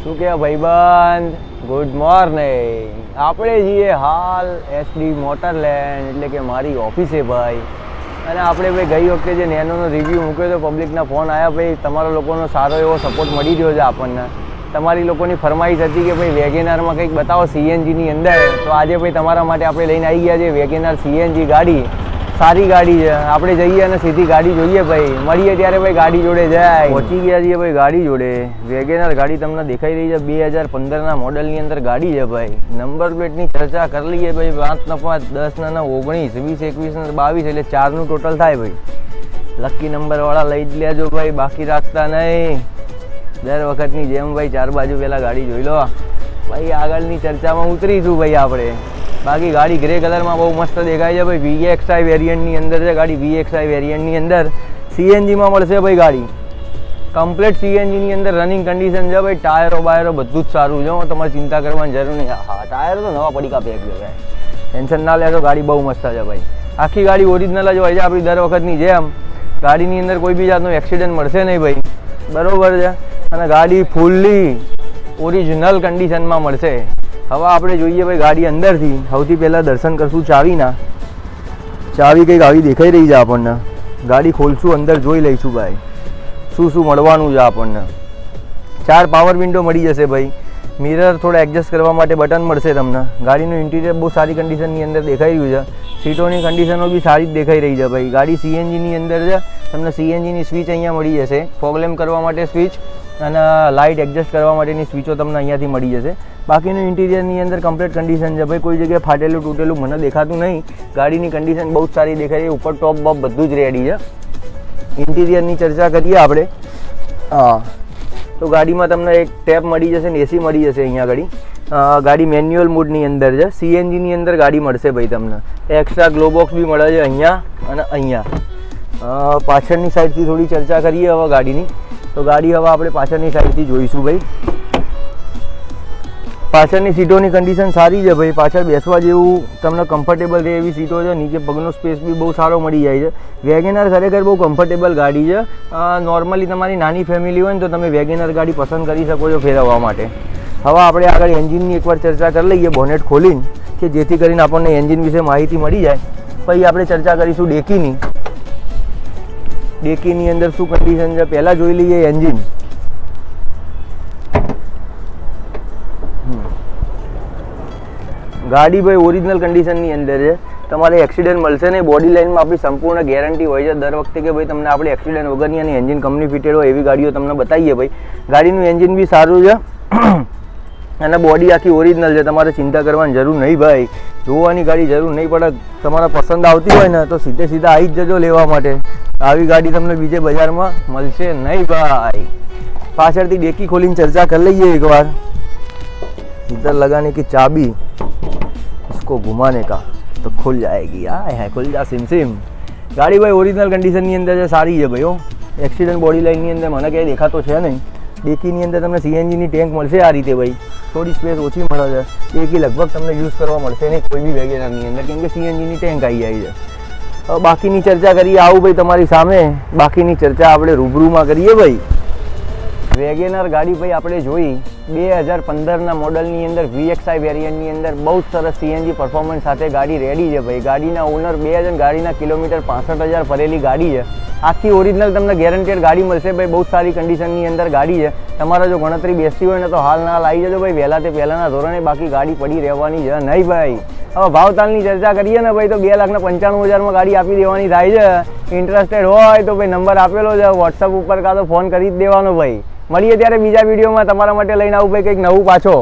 શું કે ભાઈબંધ, ગુડ મોર્નિંગ. આપણે જઈએ હાલ એસડી મોટરલેન્ડ એટલે કે મારી ઓફિસે ભાઈ. અને આપણે ભાઈ ગઈ વખતે જે નેનોનો રિવ્યૂ મૂક્યો તો પબ્લિકના ફોન આવ્યા ભાઈ, તમારા લોકોનો સારો એવો સપોર્ટ મળી રહ્યો છે આપણને. તમારી લોકોની ફરમાઈશ હતી કે ભાઈ વેગેનારમાં કંઈક બતાવો સીએનજીની અંદર, તો આજે ભાઈ તમારા માટે આપણે લઈને આવી ગયા છે વેગેનાર સીએનજી ગાડી. સારી ગાડી છે. આપણે જઈએ અને સીધી ગાડી જોઈએ ભાઈ, મળીએ ત્યારે ભાઈ ગાડી જોડે જાય. પહોંચી ગયા છીએ ભાઈ ગાડી જોડે. વેગેનાર ગાડી તમને દેખાઈ રહી છે, 2015ના મોડલની અંદર ગાડી છે ભાઈ. નંબર પ્લેટની ચર્ચા કરી લઈએ ભાઈ. 5 ના 5, 10 ના 19, 20, 21 ને 22 એટલે 4નું ટોટલ થાય ભાઈ. લકી નંબરવાળા લઈ જ લેજો ભાઈ, બાકી રાખતા નહીં. દર વખતની જેમ ભાઈ 4 બાજુ પહેલાં ગાડી જોઈ લો ભાઈ. આગળની ચર્ચામાં ઉતરીશું ભાઈ આપણે. બાકી ગાડી ગ્રે કલરમાં બહુ મસ્ત દેખાય છે ભાઈ. VXI વેરિયન્ટની અંદર છે ગાડી. VXI વેરિયન્ટની અંદર સીએનજીમાં મળશે ભાઈ ગાડી. કમ્પ્લીટ સીએનજીની અંદર રનિંગ કન્ડિશન છે ભાઈ. ટાયરો બાયરો બધું જ સારું છે, તમારે ચિંતા કરવાની જરૂર નહીં. હા, ટાયર તો નવા પડીકા પેક છે ભાઈ, ટેન્શન ના લેશો. ગાડી બહુ મસ્ત છે ભાઈ. આખી ગાડી ઓરિજિનલ જ હોય છે આપણી દર વખતની જેમ. ગાડીની અંદર કોઈ બી જાતનો એક્સિડન્ટ મળશે નહીં ભાઈ, બરોબર છે. અને ગાડી ફૂલ્લી ઓરિજિનલ કન્ડિશનમાં મળશે. હવે આપણે જોઈએ ભાઈ ગાડી અંદરથી. સૌથી પહેલાં દર્શન કરશું ચાવીના. ચાવી કંઈક આવી દેખાઈ રહી છે આપણને. ગાડી ખોલશું, અંદર જોઈ લઈશું ભાઈ શું શું મળવાનું છે આપણને. 4 પાવર વિન્ડો મળી જશે ભાઈ. મિરર થોડા એડજસ્ટ કરવા માટે બટન મળશે તમને. ગાડીનું ઇન્ટિરિયર બહુ સારી કન્ડિશનની અંદર દેખાઈ રહ્યું છે. સીટોની કન્ડિશનો બી સારી જ દેખાઈ રહી છે ભાઈ. ગાડી સીએનજીની અંદર છે. તમને સીએનજીની સ્વિચ અહીંયા મળી જશે. ફોગ લેમ્પ કરવા માટે સ્વિચ અને લાઇટ એડજસ્ટ કરવા માટેની સ્વિચો તમને અહીંયાથી મળી જશે. બાકીનું ઇન્ટિરિયરની અંદર કમ્પ્લીટ કન્ડિશન છે ભાઈ. કોઈ જગ્યાએ ફાટેલું તૂટેલું મને દેખાતું નહીં. ગાડીની કન્ડિશન બહુ જ સારી દેખાય છે. ઉપર ટોપ બોપ બધું જ રેડી છે. ઇન્ટિરિયરની ચર્ચા કરીએ આપણે. હા, તો ગાડીમાં તમને એક ટેપ મળી જશે ને એસી મળી જશે અહીંયા આગળ. ગાડી મેન્યુઅલ મોડની અંદર છે. સીએનજીની અંદર ગાડી મળશે ભાઈ તમને. એક્સ્ટ્રા ગ્લો બોક્સ બી મળે છે અહીંયા અને અહીંયા. પાછળની સાઈડથી થોડી ચર્ચા કરીએ હવે ગાડીની. તો ગાડી હવે આપણે પાછળની સાઈડથી જોઈશું ભાઈ. પાછળની સીટોની કન્ડિશન સારી છે ભાઈ. પાછળ બેસવા જેવું તમને કમ્ફર્ટેબલ રહે એવી સીટો છે. નીચે પગનો સ્પેસ બી બહુ સારો મળી જાય છે. વેગેનાર ખરેખર બહુ કમ્ફર્ટેબલ ગાડી છે. નોર્મલી તમારી નાની ફેમિલી હોય ને તો તમે વેગેનાર ગાડી પસંદ કરી શકો છો ફેરવવા માટે. હવે આપણે આગળ એન્જિનની એકવાર ચર્ચા કરી લઈએ બોનેટ ખોલીને, કે જેથી કરીને આપણને એન્જિન વિશે માહિતી મળી જાય. પછી આપણે ચર્ચા કરીશું ડેકીની. ડેકીની અંદર શું કન્ડિશન છે પહેલાં જોઈ લઈએ એન્જિન. ગાડી ભાઈ ઓરિજિનલ કન્ડિશનની અંદર છે. તમારે એક્સિડન્ટ મળશે નહીં. બોડી લાઇનમાં આપણી સંપૂર્ણ ગેરંટી હોય છે દર વખતે કે ભાઈ તમને આપણે એક્સિડન્ટ વગરની અને એન્જિન કંપની ફિટેડ હોય એવી ગાડીઓ તમને બતાવીએ ભાઈ. ગાડીનું એન્જિન બી સારું છે અને બોડી આખી ઓરિજિનલ છે. તમારે ચિંતા કરવાની જરૂર નહીં ભાઈ. જોવાની ગાડી જરૂર નહીં પડે. તમારા પસંદ આવતી હોય ને તો સીધા આવી જ જજો લેવા માટે. આવી ગાડી તમને બીજે બજારમાં મળશે નહીં ભાઈ. પાછળથી ડેકી ખોલીને ચર્ચા કરી લઈએ એકવાર. इधर लगाने की चाबी इसको घुमाने का तो खुल जाएगी. हाँ, खुल जा सिम सिम. गाड़ी भाई ओरिजिनल कंडीशनની અંદર છે, સારી છે ભાઈ. હો, એક્સિડન્ટ બોડી લાઇનની અંદર મને ક્યાંય દેખાતો છે નહીં. ડેકીની અંદર તમને સીએનજીની ટેન્ક મળશે આ રીતે ભાઈ. થોડી સ્પેસ ઓછી મળે છે. ડેકી લગભગ તમને યુઝ કરવા મળશે નહીં કોઈ બી વેગેનારની અંદર, કેમ કે સીએનજીની ટેન્ક આવી જાય છે. હવે બાકીની ચર્ચા કરીએ. આવું ભાઈ તમારી સામે. બાકીની ચર્ચા આપણે રૂબરૂમાં કરીએ ભાઈ. વેગેનાર ગાડી ભાઈ આપણે જોઈ 2015ના મોડલની અંદર VXI વેરિયન્ટની અંદર બહુ જ સરસ સીએનજી પરફોર્મન્સ સાથે ગાડી રેડી છે ભાઈ. ગાડીના ઓનર 2 છે. ગાડીના કિલોમીટર 65,000 ફરેલી ગાડી છે. આખી ઓરિજિનલ તમને ગેરંટેડ ગાડી મળશે ભાઈ. બહુ સારી કન્ડિશનની અંદર ગાડી છે. તમારા જો ગણતરી બેસતી હોય ને તો હાલ ના આવી જજો ભાઈ વહેલા તે પહેલાંના ધોરણે. બાકી ગાડી પડી રહેવાની છે નહીં ભાઈ. હવે ભાવતાલની ચર્ચા કરીએ ને ભાઈ તો 2,95,000માં ગાડી આપી દેવાની થાય છે. ઇન્ટરેસ્ટેડ હોય તો ભાઈ નંબર આપેલો છે વોટ્સઅપ ઉપર, કાં તો ફોન કરી જ દેવાનો ભાઈ. મળીએ ત્યારે બીજા વિડીયોમાં તમારા માટે લઈને આવું ભાઈ કંઈક નવું પાછો.